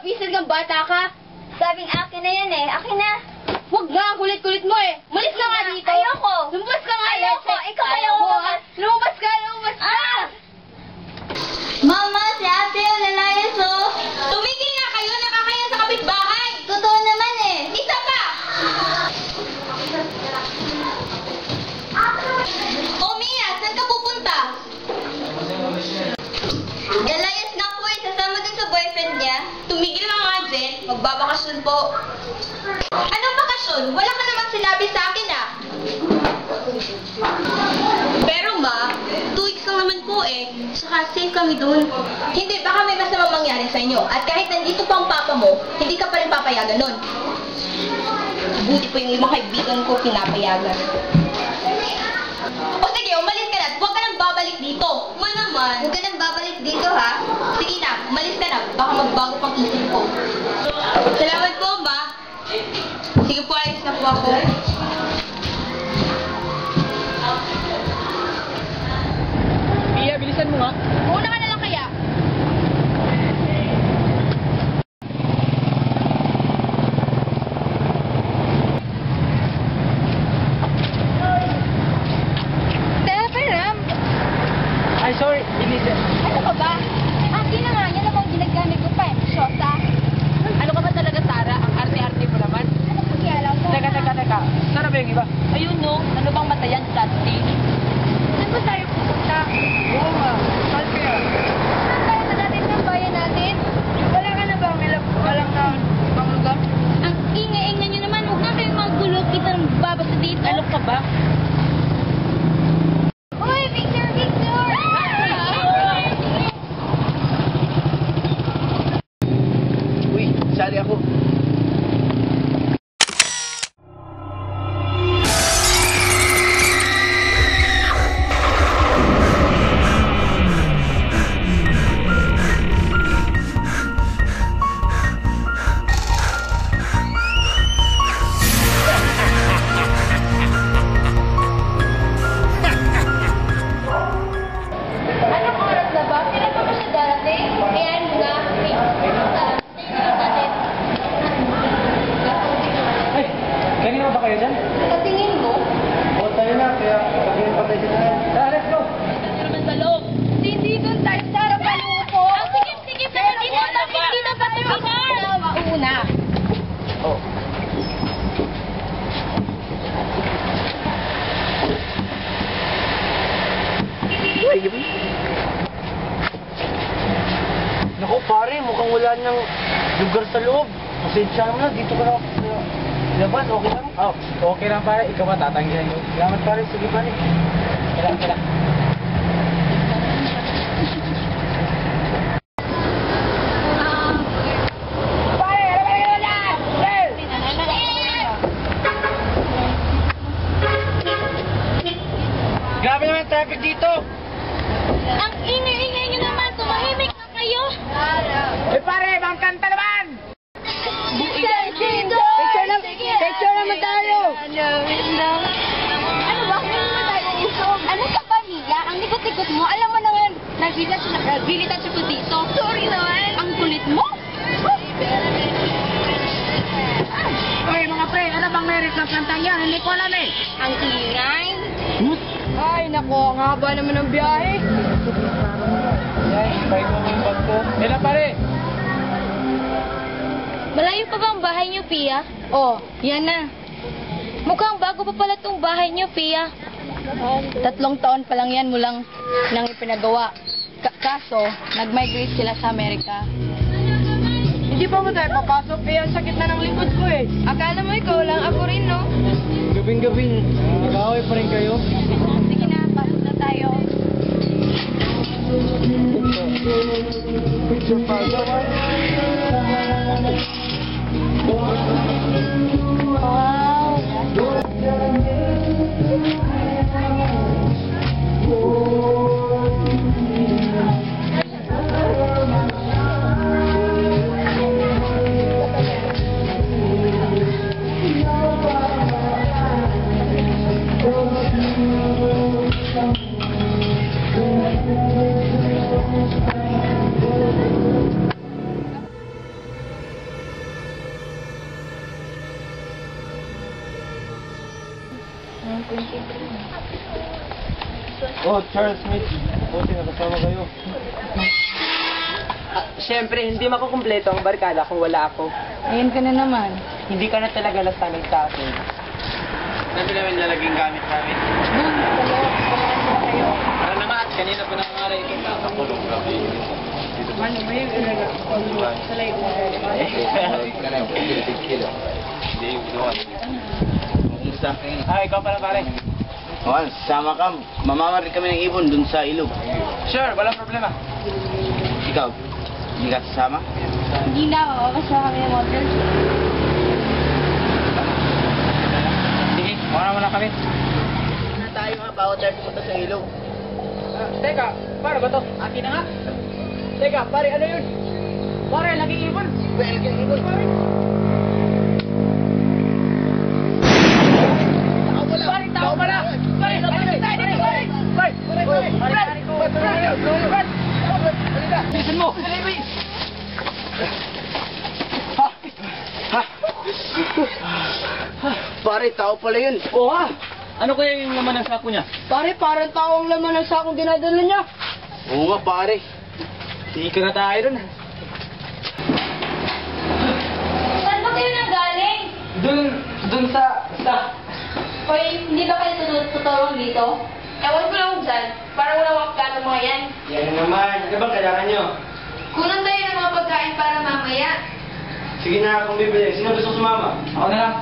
Bisan kang bata ka. Sabing akin na yan eh. Akin na. Huwag nga, kulit-kulit mo eh. Malis ka nga dito. Ayoko. Lumabas ka nga. Ayoko. Ikaw Ayaw mo. lumabas. Lumabas ka, lumabas ka. Mama, si ate, lalayas oh. Tumigil nga kayo, nakakaya sa kapitbahay. Totoo naman eh. Isa pa. O Mia, saan ka pupunta? Lalayas nga po eh. Sasama din sa boyfriend niya. Tumigil ka nga, Jen. Magbabakasyon po. Anong bakasyon? Wala ka naman sinabi sa akin ah. Pero ma, 2 weeks lang naman po eh. Saka safe kami dun. Hindi, baka may masama mangyari sa inyo. At kahit nandito pa ang papa mo, hindi ka pa rin papayagan nun. Buti po yung ibang kaibigan ko pinapayagan. O sige, umalis ka na at huwag ka nang babalik dito. Ma naman. Huwag ka nang babalik dito ha. Sige na, umalis ka na. Baka magbago pang isip ko. Salamat po, ma. Sige po, alis na po ako. Pia, bilisan mo nga. Una ka na lang kaya. Tara, Param. Ay, sorry. Bilisan. Ano ka ba? Akin na nga, yan namang ginagamit ko pa eh. Shota. Ano ka ba talaga, Tara? Ang arte-arte mo naman. Ano pa kaya mo? Teka. Saan ba yung iba? Ayun, no. Ano bang matayan, Plastic? Saan ba tayo pupunta? Oo nga. Saan kaya? Saan tayo na natin ng bayan natin? Wala ka na ba? Walang na ibang lugar? Ang ingay-ingay nyo naman. Huwag na kayong magulo. Kita ng babasa dito. Ano ka ba? Uy, picture! Uy, sali ako. Anong oras na ba? Kailan pa ba siya darating? Ayan na. Ay, kanina ba kayo dyan? Sa tingin mo? Oo, tayo na. Kaya pag-iin pa tayo dyan. Tara, let's go. Ano naman sa loob? Hindi doon tayo sa paluko. Sige. Pero hindi na ba tumingin? Mauna. Oh. Naku pare, mukhang wala nang lugar sa loob. Pasensya mo na, dito ka na sa labas, okay lang? Oh, okay lang pare, ikaw ba tatanggihan yun? Salamat pare, sige pare. Kailangan. Grabe naman traffic dito! Ang ingay-ingay nyo naman. Tumahimik na kayo. Eh pare, bang kanta naman! Picture naman tayo. Ano ba? Hindi naman tayo isog. Ano ka ba, Mia? Ang likot-likot mo. Alam mo naman, nagbilitan siya po dito. Sorry naman. Ang kulit mo. Oy mga pre, ano bang merit ng kantang yan? Hindi ko alam eh! Ang ingay. Ay nako, ang haba naman ng biyahe! Yan, bike mo yung bag ko. Kailan pare? Malayo pa ba ang bahay niyo, Pia? Oh, yan na. Mukhang bago pa pala tong bahay niyo, Pia. 3 taon pa lang yan mulang nang ipinagawa. Kaso, nag-migrate sila sa Amerika. Hindi pa mo tayo papasok, eh ang sakit na ng likod ko eh. Akala mo ikaw lang, ako rin, no? Gabing-gabing, nag-away pa rin kayo. Sige na, pasok na tayo. Picture pa. Oh, Charles Smith. Buti nakasama kayo. Siyempre, hindi makukumpleto ang barkada kung wala ako. Ayun ka na naman. Hindi ka na talaga nasanay sa akin. Sabi namin nalaging gamit namin. Ano naman, kanina pa nangangaray ito. Nakakulong kami. Ano mo yung ilaga? Sa live mo. Ikaw pala pare. Oh, sama ka. Mamamari kami ng ibon dun sa ilog. Sure, walang problema. Ikaw, hindi ka sasama? Hindi na ako. Kasama kami ng model. Sige, muna kami. Na tayo mga bawat tayo pumunta sa ilog. Teka, paano ba to? Akin na nga. Teka, pare, ano yun? Pare, laging ibon. Laging ibon. Pare, tao pala. Pare, bilisan mo. Pare, tao pala yun. Oo ha. Ano kaya yung laman ng sako niya? Pare, parang taong laman ng sakong dinadala niya. Oo nga, pare. Ika na tayo dun. Saan ba kayo nanggaling? Dun sa... Hoy, hindi ba kayo tutulong dito? Ewan ko lang kung saan. Parang wala akong plano mga yan. Yan naman. Ano bang kailangan nyo? Kunan tayo ng mga pagkain para mamaya. Sige na, kung bibili. Sino gusto sumama? Ako na lang.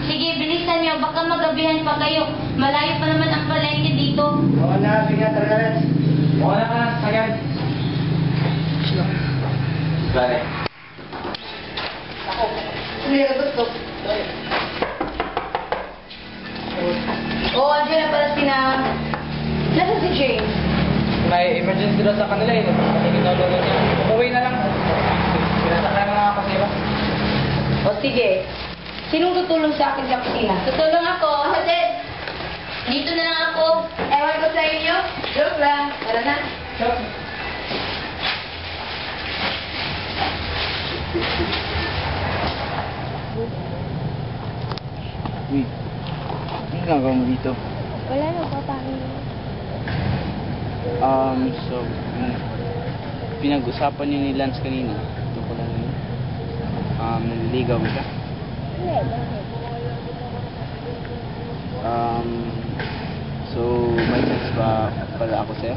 Sige, bilisan niyo. Baka magabihan pa kayo. Malayo pa naman ang palengke dito. Oo na, sige na, tara na. Oo na ka, sagad. Pare. Andiyan na pala sina... Nasa si James? May emergency daw sa kanila eh. Patingin daw lolo niya. Umuwi na lang. Sinasakay na mga pasiba. O sige. Sinong tutulong sa akin sa kusina? Tutulong ako. Ako din. Dito na lang ako. Ewan ko sa inyo. Joke lang. Tara na. Uy, ano gagawin mo dito? Wala na pa paano. So, yung pinag-usapan niyo ni Lance kanina, ito ko lang yun. Naliligaw mo ka? So, may sense ba pala ako sa'yo?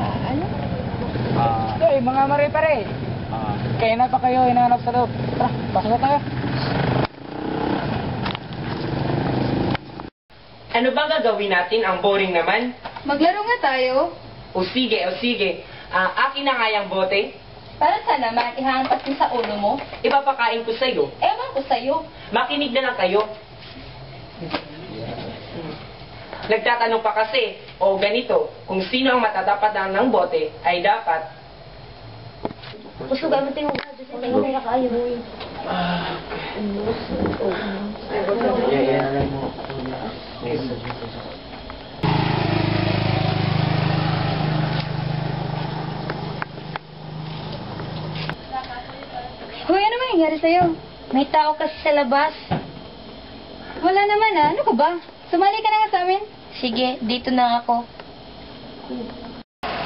Ano? Hoy, mga mare-pare. Kaya na pa kayo hinahanap sa loob. Tara, pasok na tayo. Ano ba gagawin natin? Ang boring naman. Maglaro nga tayo. O sige. Akin na nga yung bote. Para saan naman? Ihahampas din sa ulo mo? Ipapakain ko sa'yo. Ewan ko sa'yo. Makinig na lang kayo. Nagtatanong pa kasi, o ganito, kung sino ang matatapadan ng bote, ay dapat... Pusugan mo tayo mo. Tingnan mo na kayo. Hoy, ano nangyari sa'yo? May tao kasi sa labas. Wala naman ah. Ano ka ba? Sumali ka na nga sa amin. Sige, dito na ako.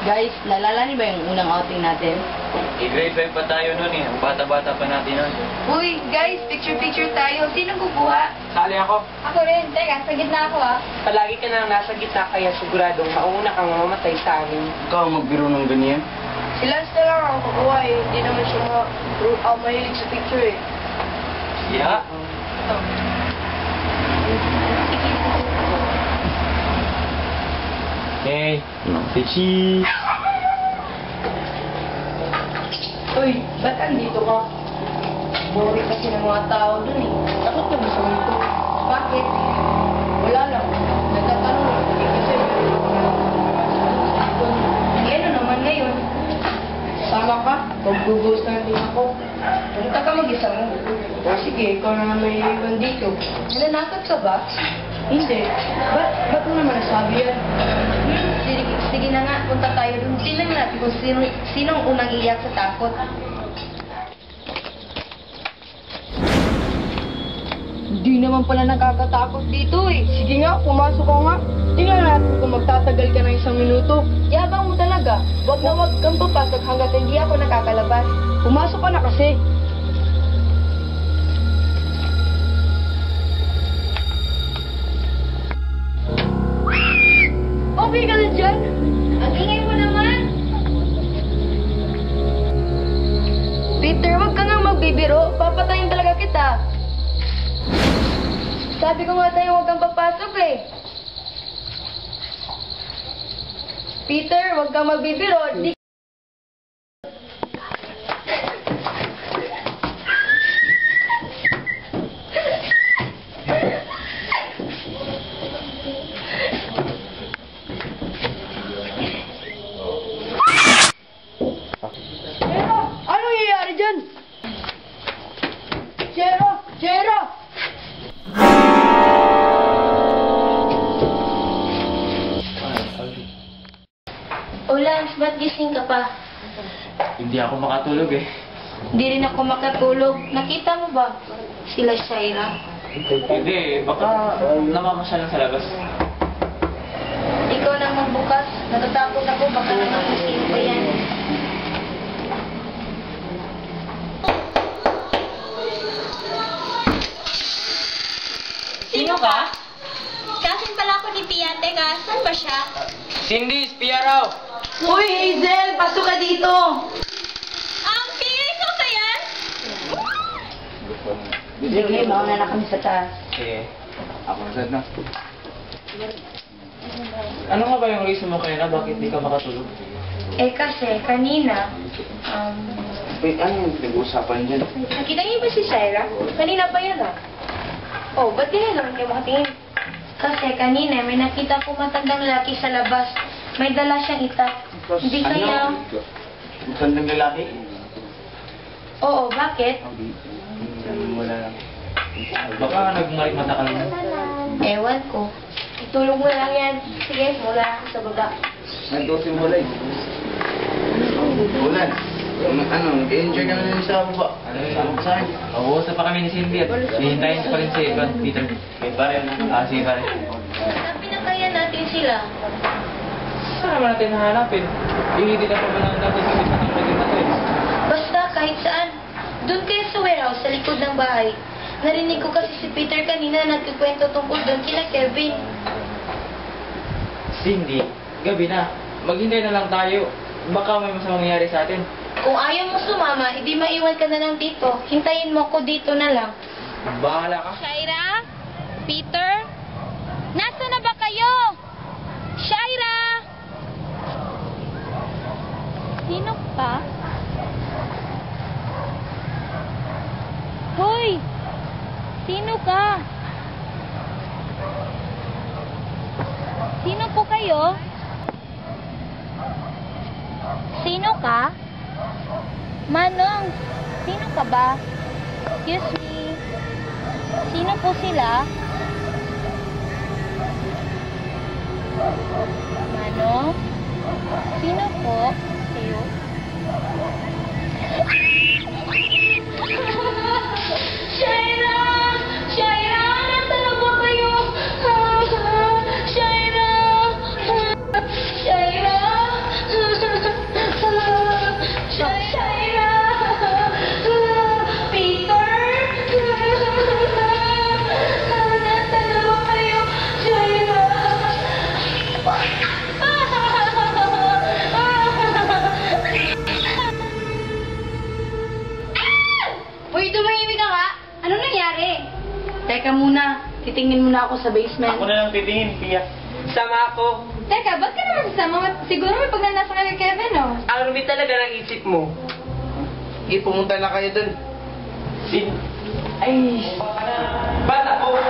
Guys, naalala niyo ba yung unang outing natin? Grade 5 pa tayo nun eh. Ang bata-bata pa natin nun. Uy, guys, picture-picture tayo. Sinong kukuha? Sali ako. Ako rin. Teka, sa gitna ako ah. Palagi ka na nasa gitna kaya siguradong mauna kang mamamatay sa amin. Ikaw ang magbiro ng ganyan? Si Lance na lang ang kukuha eh. Hindi naman siya mahilig sa picture eh. Yeah. Okay. Pichi. Uy, ba't andito ka? Boring kasi ng mga tao dun eh. Takot ka ba sa multo? Bakit? Wala lang. Nagtatanong lang. Kasi ano naman ngayon? Sama ka? Mag-gugos na din ako. Punta ka mag-isa mo. O sige, ikaw na naman iiwan dito. Nananakot ka ba? Hindi. Ba't mo naman nasabi yan? Sige na nga, punta tayo dun. Tingnan natin kung sinong unang iyak sa takot. Hindi Hindi naman pala nakakatakot dito eh. Sige nga, pumasok ka nga. Tingnan natin kung magtatagal ka ng 1 minuto. Yabang mo talaga. Wag na wag kang papasok hanggat hindi ako nakakalabas. Pumasok ka na kasi. Okay ka na dyan? Ang ingay mo naman. Peter, wag ka nga magbibiro. Papatayin talaga kita. Sabi ko nga sa'yo, huwag kang papasok eh. Peter, huwag kang magbibiro. Jero, ano nangyayari dyan? Jero! Jero! Lance, ba't gising ka pa? Hindi ako makatulog eh. Hindi rin ako makatulog. Nakita mo ba sila Shaira? Hindi, baka namamasyal lang sa labas. Ikaw nang magbukas. Natatakot ako. Baka naman gising pa yan. Sino ka? Kasin pala ako ni Pia. Teka, saan ba siya? Cindy, espiya raw! Uy, Hazel! Pasok ka dito! Pia, ikaw ba yan? Sige, mauna na kami sa taas. Sige. Ako na. Ano nga ba yung reason mo kanina? Bakit di ka makatulog? Eh kasi, kanina, Wait, ano yung pinag-uusapan dyan? nakita niyo ba si Shaira? Kanina pa yan ah. Oh, ba't ganyan naman kayo makatingin? Kasi kanina, may nakita ko matandang lalaki sa labas. May dala siyang itak. Hindi kaya... Matandang lalaki? Oo, bakit? Wala lang. Baka nagmarik-mata ka lang. Ewan ko. Itulog mo lang yan. Sige, mula ako sa baba. Nag-dosin mo lang. Ulan. Ano, enjoy ka na rin sa baba. Ano yung sa akin? Oo, sa pa kami ni Cindy at hihintayin sa pa rin si Peter. May pare. Sige pare. Hanapin na kaya natin sila. Saan naman natin hahanapin? Hindi na pa ba lang natin kasi sa nang natin? Basta kahit saan. Doon kayo sa warehouse, sa likod ng bahay. Narinig ko kasi si Peter kanina nagkikwento tungkol doon kila Kevin. Cindy, gabi na. Maghintay na lang tayo. Baka may masamang mangyari sa atin. Kung ayaw mo sumama, hindi maiwan ka na lang dito. Hintayin mo ko dito na lang. Bahala ka. Shaira? Peter? Nasa na ba kayo? Shaira? Sino pa? Hoy! Sino ka? Sino po kayo? Sino ka? Manong, sino ka ba? Excuse me. Sino po sila? Manong? Sino po? Kayo? Shaira! Shaira! Nasaan na ba kayo? Shaira! Shaira! Shaira! Peter! Nasaan na ba kayo? Shaira! Uy, tumahimik ka nga. Anong nangyari? Teka muna. Titingin muna ako sa basement. Ako na lang titingin, Pia. Sama ako. Teka, ba't ka naman sasama? Siguro may pagnanasa ka kay Kevin, oh. Ang rumi talaga ng isip mo. Sige, pumunta na kayo dun. Ay, ba't ako?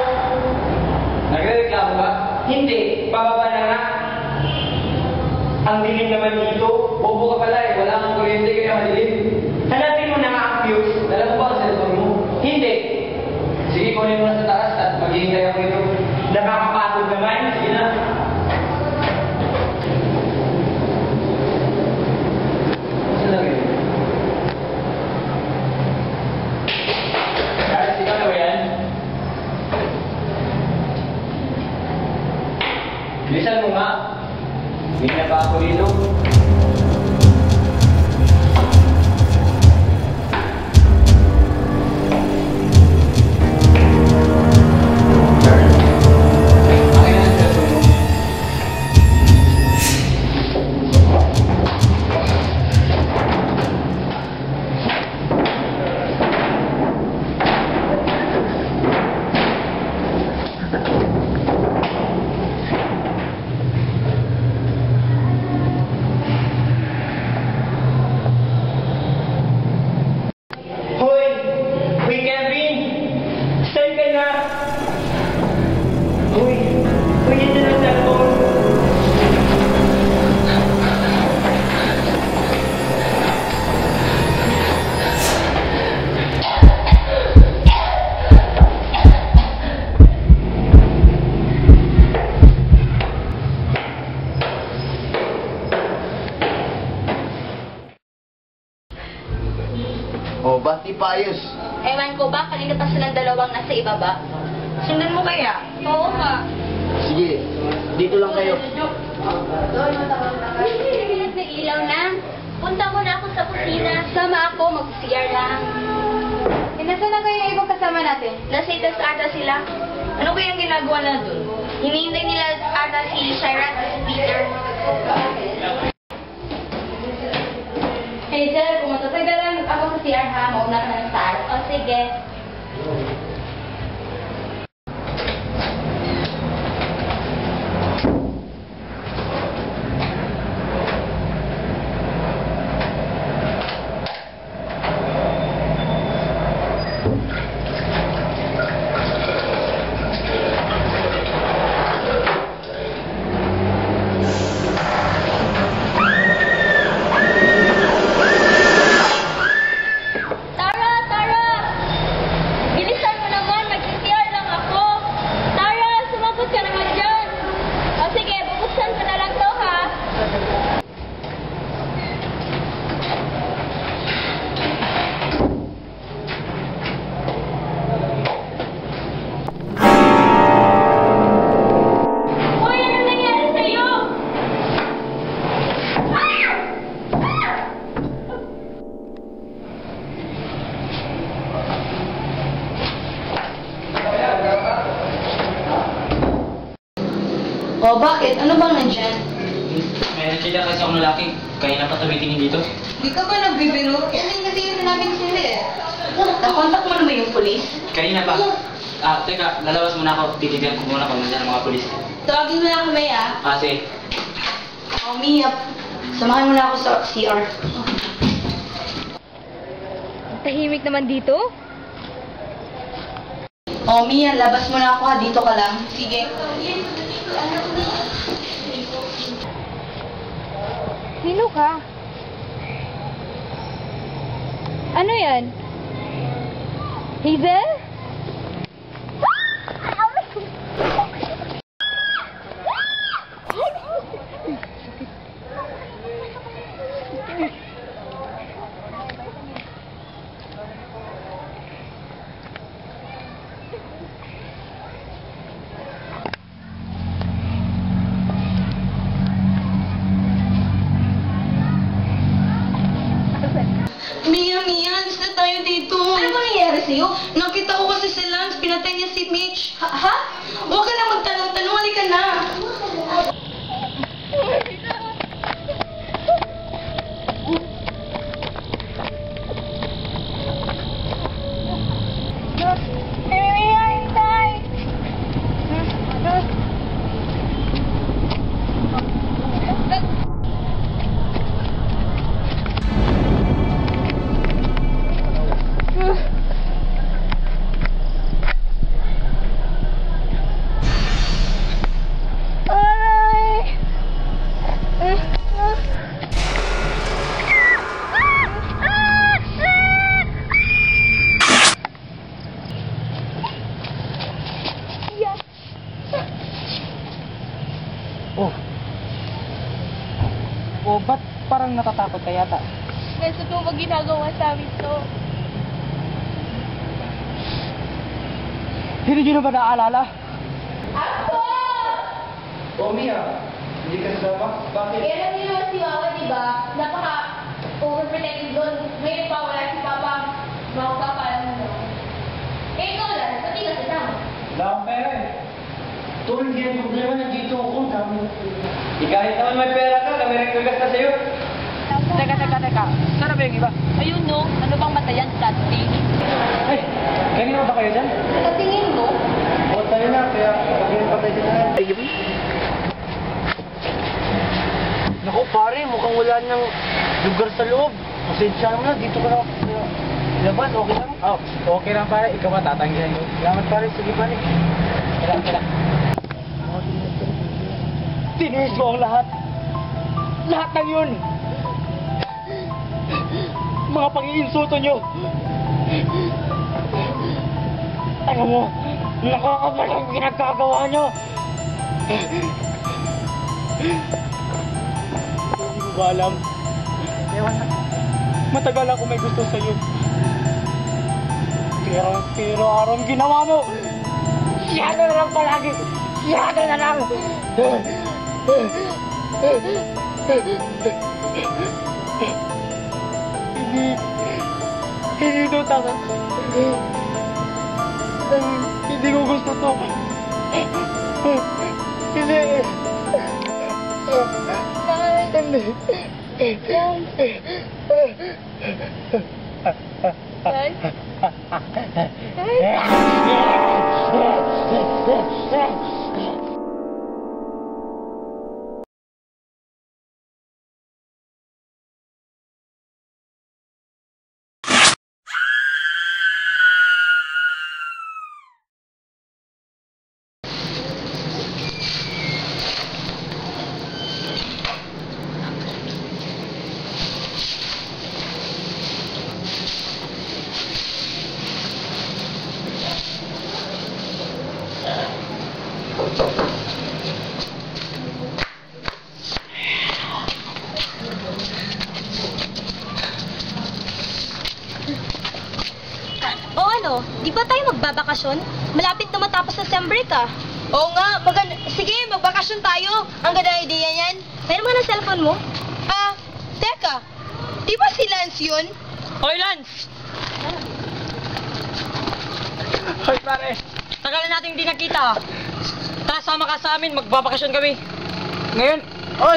Nagreklamo ba? Hindi, pababa na nga. Ang dilim naman dito. Bobo ka pala eh, wala kang kuryente kaya madilim. Hanapin mo na nga ang fuse. Dala mo ba ang cellphone mo? Hindi. Sige, kunin mo na sa taas at maghihintay ako ito. Nakakapagod naman. Sige na. Saan na kayo? Guys, ikaw na ba yan? Bilisan mo nga. Hindi na pa ako dito. Akin na ang cellphone mo. Hoy! Hoy, Kevin! Saan ka na? Hoy! Hoy, yan na ang cellphone. Oh, ba't di pa ayos? Ewan ko ba, kanina pa silang dalawang nasa ibaba. Sundan mo kaya? Oo nga. Sige, dito lang kayo. May ilaw na. Punta muna ako sa kusina. Sama ako, mag-CR lang. Nasaan na kayo yung ibang kasama natin? Nasa itas ata sila. Ano kayang ginagawa na doon? Hinihintay nila ata si Shira at si Peter. Hazel, kung matatagalan ako sa CR ha, mauna ka na ng taas. O sige. Tara! Tara! Bilisan mo naman, mag-CR lang ako. Tara, sumagot ka naman dyan. O sige, bubuksan ko na lang to ha. Hoy, ano nangyari sa'yo? O, bakit? Ano bang nandyan? May nakita kasi akong lalaki. Kaya na pa tumitingin dito. Di ka ba nagbibiro? Yan kasi yun namin sila eh. Nakontak mo naman yung polis? Kanina pa. Teka, lalabas muna ako. Titigan ko muna kung nandiyan ang mga polis. Tawagin mo na ako, May ah. Sige. O, Mia, samahan mo na ako sa CR. Tahimik naman dito? O, Mia, labas mo na ako ha. Dito ka lang. Sige. Sino ka? Ano yan? Hazel? Mia, alis na tayo dito. Ano ba nangyari sa'yo? Nakita ko kasi si Lance, pinatay niya si Mitch. Ha? Huwag ka na magtanong-tanong, halika na. Oh, ba't parang natatakot ka yata? Nasa to ba ginagawa sa amin to? Hindi nyo na ba naaalala? O Mia, hindi ka sasama? Bakit? Eh, alam niyo naman si Mama, di ba? Napaka-overprotective doon. Ngayon pa, wala si Papa. Makakapalan mo. Eh, ikaw lang. Pati ka sasama. Wala akong pera eh. Tol, hindi ang problema. Nandito ako. Dami. Kahit naman may pera ka, kami rin gagasta sa'yo. Teka. Sana ba yung iba? Ayun no, ano bang mata yan, plastic? Ay, kanina ba kayo dyan? Sa tingin mo, O, tayo na. Kaya, pagkain pa tayo dyan. Naku pare, mukhang wala nang lugar sa loob. Pasensya mo na, dito ka na labas, okay lang? Oh, okay lang pare. Ikaw ba tatanggihan ko? Salamat pare, sige pare. Kailangan. Tiniis mo ang lahat. Lahat ng yun. Mga pang-iinsulto nyo. Alam mo, nakakabal ang ginagagawa nyo. Hindi ko ba alam? Ewan na. Matagal ako may gusto sa'yo. Pero araw ginawa mo. Siyado na lang palagi. Siyado na lang. Hindi ito tama. Hindi ko gusto to. Hindi. o ano, di ba tayo magbabakasyon? Malapit na matapos ng sem break ah. Oo nga, sige, magbakasyon tayo. Ang ganda idea yan. Meron mo ng cellphone mo? Teka, di ba si Lance yun? Hoy, Lance! Hoy pare. Tagal na natin hindi nakita. Tara, sama ka sa amin. Magbabakasyon kami. Ngayon,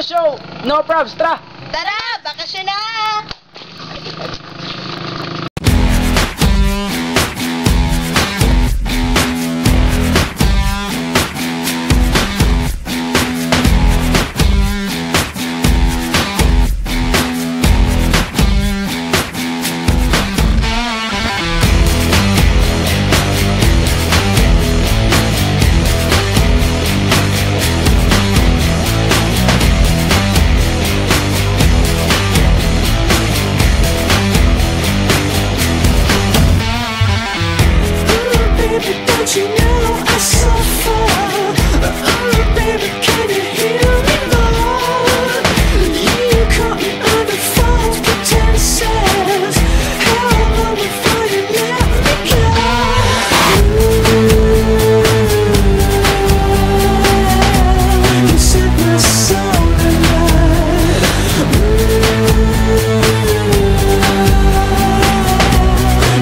show! No probs, tara! Tara, bakasyon na! Don't you know I suffer? Oh, baby, can you hear me, Lord? You caught me under false pretenses. How long before you let me go? You set my soul alight.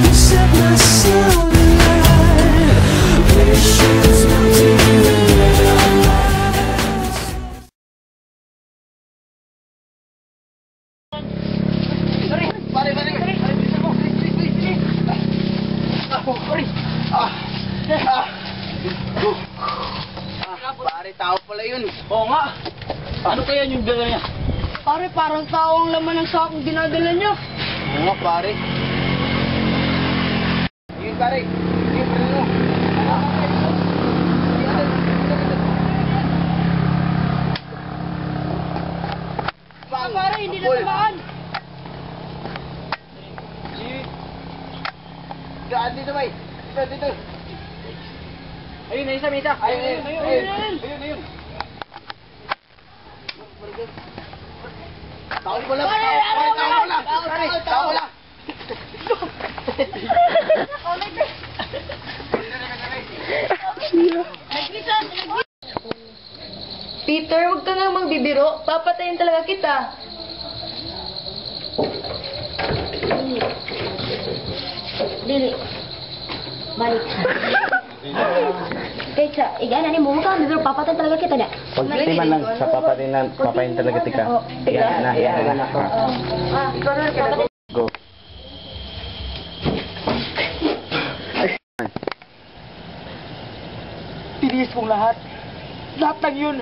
You set my soul alight. Patience melting in the Pare, tao pala yun. Oo nga. Ano kaya yung dala niya? Pare, parang tao ang laman ng sakong dinadala niya. Oo nga, pare. Ayun, pare. Ayun, pare mo. Pare, hindi na tamaan. Daan dito, bay. Dito. Ayun, may isa. Ayun. Tawag mo lang. Tawag mo lang. Peter, huwag ka nga magbibiro. Papatayin talaga kita. Dili. Balik. Kaysa, igana ni mo ka, bibiro papatayin talaga kita na. Pagtiman lang sa papayin talaga tika. Yan na. Ikaw na kita. Go. Tiniis kong lahat. Lahat ng yun.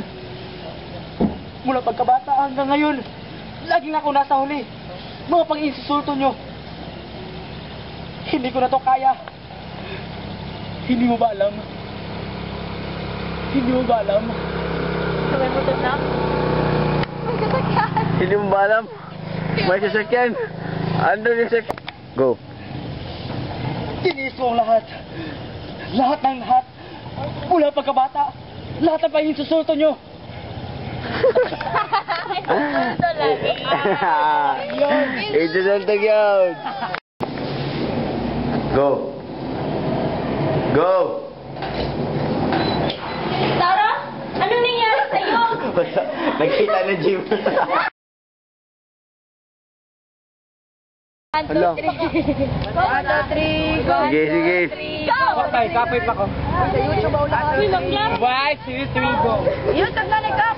Mula pagkabata hanggang ngayon, laging ako nasa huli. Mga pang-insulto nyo. Hindi ko na to kaya. Hindi mo ba alam? Hindi mo ba alam? Sabay mo na? May kasakyan. Hindi mo ba alam? May sasakyan. Andun yung sasakyan. Go. Tiniis ko ang lahat. Lahat ng lahat. Mula pagkabata. Lahat ng pang-insulto nyo. Ito lagi. Ito lang tagyan. Go. Go. Tara, anong nangyari sa'yo? Nakita na Jim. Hello. 1, 2, 3, go! Sige. Go! Kapay pa ko. Sa YouTube ako lahat. 5, 6, 3, go. YouTube na ni Kap!